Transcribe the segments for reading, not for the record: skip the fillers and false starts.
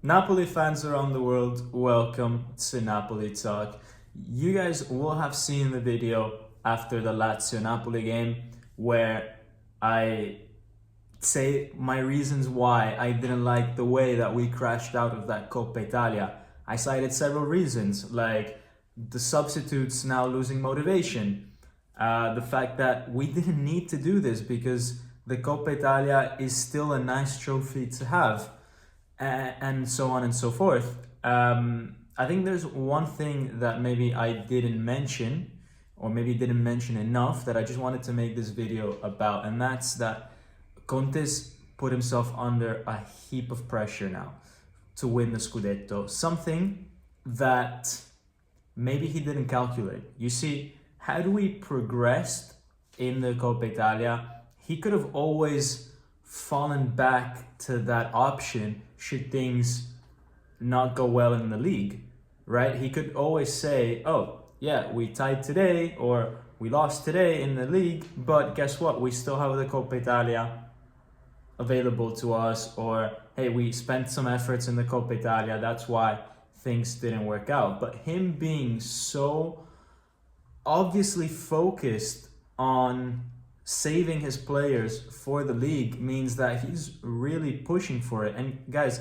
Napoli fans around the world, welcome to Napoli Talk. You guys will have seen the video after the Lazio Napoli game where I say my reasons why I didn't like the way that we crashed out of that Coppa Italia. I cited several reasons, like the substitutes now losing motivation, the fact that we didn't need to do this because the Coppa Italia is still a nice trophy to have, and so on and so forth. I think there's one thing that maybe I didn't mention, or maybe didn't mention enough, that I just wanted to make this video about, and that's that Conte's put himself under a heap of pressure now to win the Scudetto, something that maybe he didn't calculate. You see, had we progressed in the Coppa Italia, he could have always fallen back to that option should things not go well in the league, right? He could always say, oh, yeah, we tied today or we lost today in the league, but guess what? We still have the Coppa Italia available to us, or hey, we spent some efforts in the Coppa Italia, that's why things didn't work out. But him being so obviously focused on saving his players for the league means that he's really pushing for it. And guys,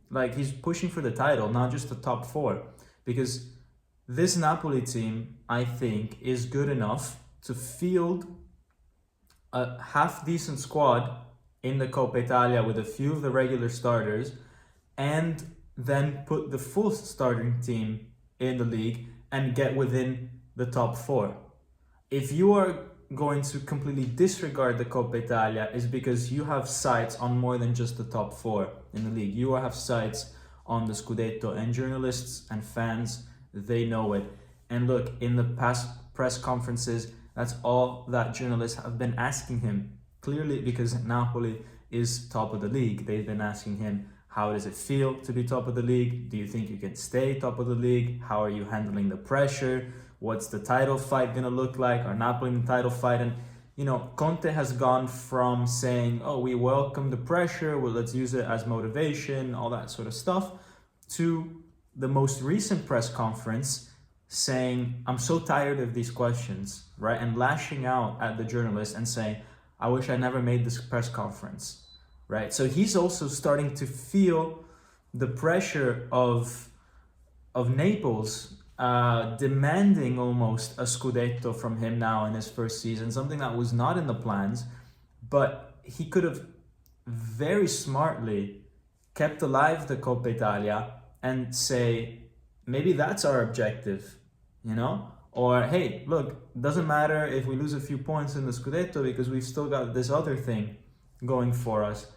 like, he's pushing for the title, not just the top four, because this Napoli team, I think, is good enough to field a half-decent squad in the Coppa Italia with a few of the regular starters, and then put the full starting team in the league and get within the top four. If you are going to completely disregard the Coppa Italia, is because you have sights on more than just the top four in the league. You have sights on the Scudetto, and journalists and fans, they know it. And look, in the past press conferences, that's all that journalists have been asking him. Clearly, because Napoli is top of the league, they've been asking him, how does it feel to be top of the league? Do you think you can stay top of the league? How are you handling the pressure? What's the title fight going to look like? Are Napoli in the title fight? And, you know, Conte has gone from saying, oh, we welcome the pressure, well, let's use it as motivation, all that sort of stuff, to the most recent press conference saying, I'm so tired of these questions, right? And lashing out at the journalist and saying, I wish I never made this press conference, right? So he's also starting to feel the pressure of Naples demanding almost a Scudetto from him now in his first season, something that was not in the plans, but he could have very smartly kept alive the Coppa Italia and say, maybe that's our objective, you know? Or, hey, look, doesn't matter if we lose a few points in the Scudetto because we've still got this other thing going for us.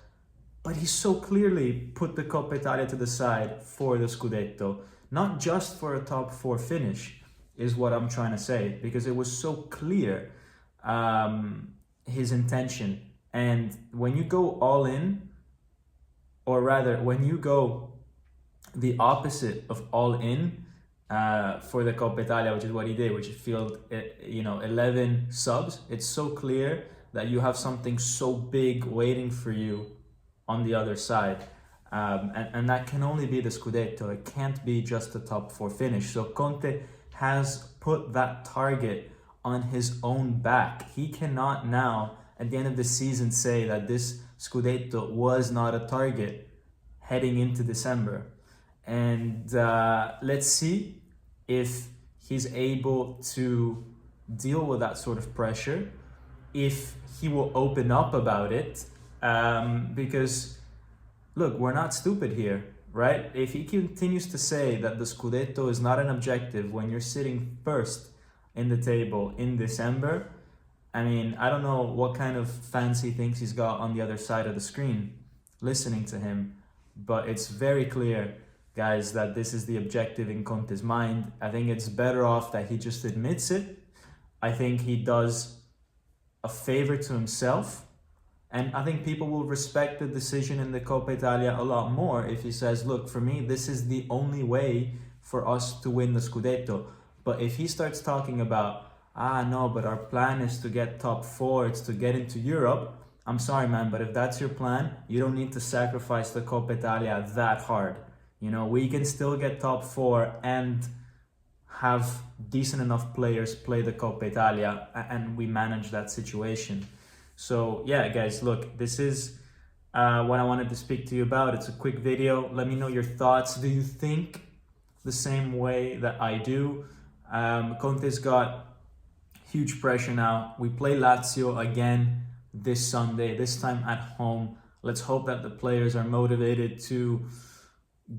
But he so clearly put the Coppa Italia to the side for the Scudetto, not just for a top four finish, is what I'm trying to say, because it was so clear, his intention. And when you go all in, or rather, when you go the opposite of all in, for the Coppa Italia, which is what he did, which filled 11 subs, it's so clear that you have something so big waiting for you on the other side, and that can only be the Scudetto. It can't be just the top four finish. So Conte has put that target on his own back. He cannot now at the end of the season say that this Scudetto was not a target heading into December. And let's see if he's able to deal with that sort of pressure, if he will open up about it, because, look, we're not stupid here, right? If he continues to say that the Scudetto is not an objective when you're sitting first in the table in December, I mean, I don't know what kind of fans he thinks he's got on the other side of the screen listening to him, but it's very clear, guys, that this is the objective in Conte's mind. I think it's better off that he just admits it. I think he does a favor to himself, and I think people will respect the decision in the Coppa Italia a lot more if he says, look, for me, this is the only way for us to win the Scudetto. But if he starts talking about, no, but our plan is to get top four, it's to get into Europe, I'm sorry, man, but if that's your plan, you don't need to sacrifice the Coppa Italia that hard. You know, we can still get top four and have decent enough players play the Coppa Italia, and we manage that situation. So yeah, guys, look, this is what I wanted to speak to you about. It's a quick video. Let me know your thoughts. Do you think the same way that I do? Conte's got huge pressure now. We play Lazio again this Sunday, this time at home. Let's hope that the players are motivated to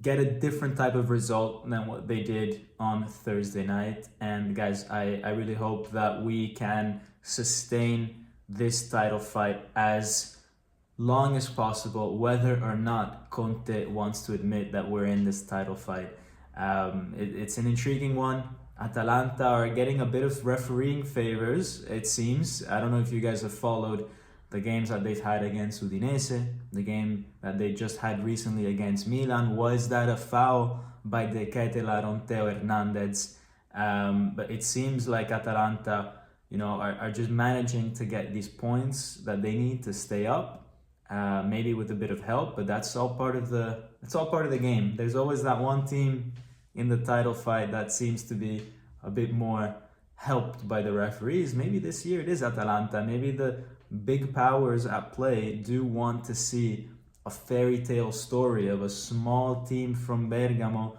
get a different type of result than what they did on Thursday night. And guys, I really hope that we can sustain this title fight as long as possible, whether or not Conte wants to admit that we're in this title fight. It's an intriguing one. Atalanta are getting a bit of refereeing favors, it seems. I don't know if you guys have followed the games that they've had against Udinese, the game that they just had recently against Milan. Was that a foul by De Ketelaere on Theo Hernandez? But it seems like Atalanta, you know, are just managing to get these points that they need to stay up. Maybe with a bit of help, but that's all part of the game. There's always that one team in the title fight that seems to be a bit more helped by the referees. Maybe this year it is Atalanta. Maybe the big powers at play do want to see a fairy tale story of a small team from Bergamo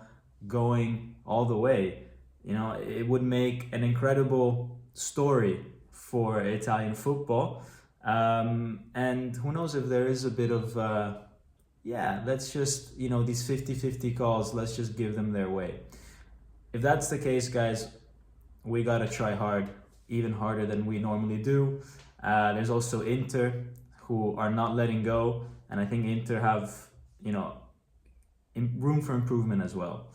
going all the way. You know, it would make an incredible story for Italian football. And who knows if there is a bit of, let's just, you know, these 50-50 calls, let's just give them their way. If that's the case, guys, we gotta try hard, even harder than we normally do. There's also Inter, who are not letting go, and I think Inter have, you know, room for improvement as well.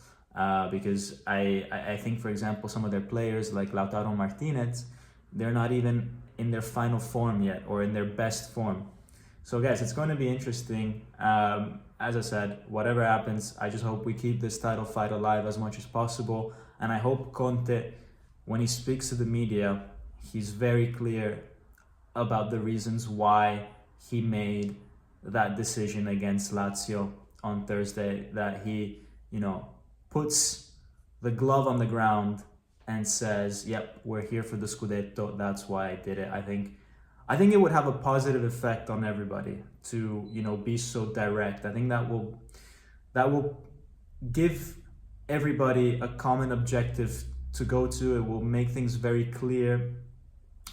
Because I think, for example, some of their players like Lautaro Martinez, they're not even in their final form yet, or in their best form. So guys, it's going to be interesting. As I said, whatever happens, I just hope we keep this title fight alive as much as possible. And I hope Conte, when he speaks to the media, he's very clear about the reasons why he made that decision against Lazio on Thursday, that he, you know, puts the glove on the ground and says, yep, we're here for the Scudetto, that's why I did it. I think it would have a positive effect on everybody to, you know, be so direct. I think that will give everybody a common objective to go to. It will make things very clear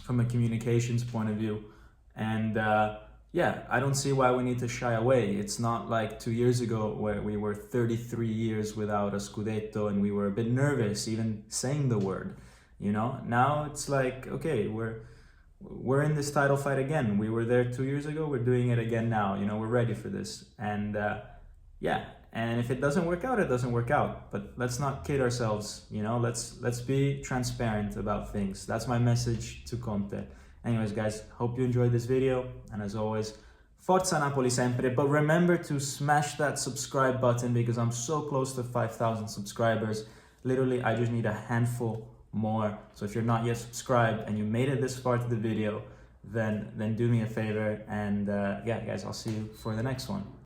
from a communications point of view. And I don't see why we need to shy away. It's not like 2 years ago where we were 33 years without a Scudetto and we were a bit nervous even saying the word, you know. Now it's like, okay, we're in this title fight again. We were there 2 years ago, we're doing it again now, you know, we're ready for this. And and if it doesn't work out, it doesn't work out. But let's not kid ourselves, you know, let's be transparent about things. That's my message to Conte. Anyways, guys, hope you enjoyed this video. And as always, Forza Napoli sempre. But remember to smash that subscribe button because I'm so close to 5,000 subscribers. Literally, I just need a handful more. So if you're not yet subscribed and you made it this far to the video, then do me a favor. And guys, I'll see you for the next one.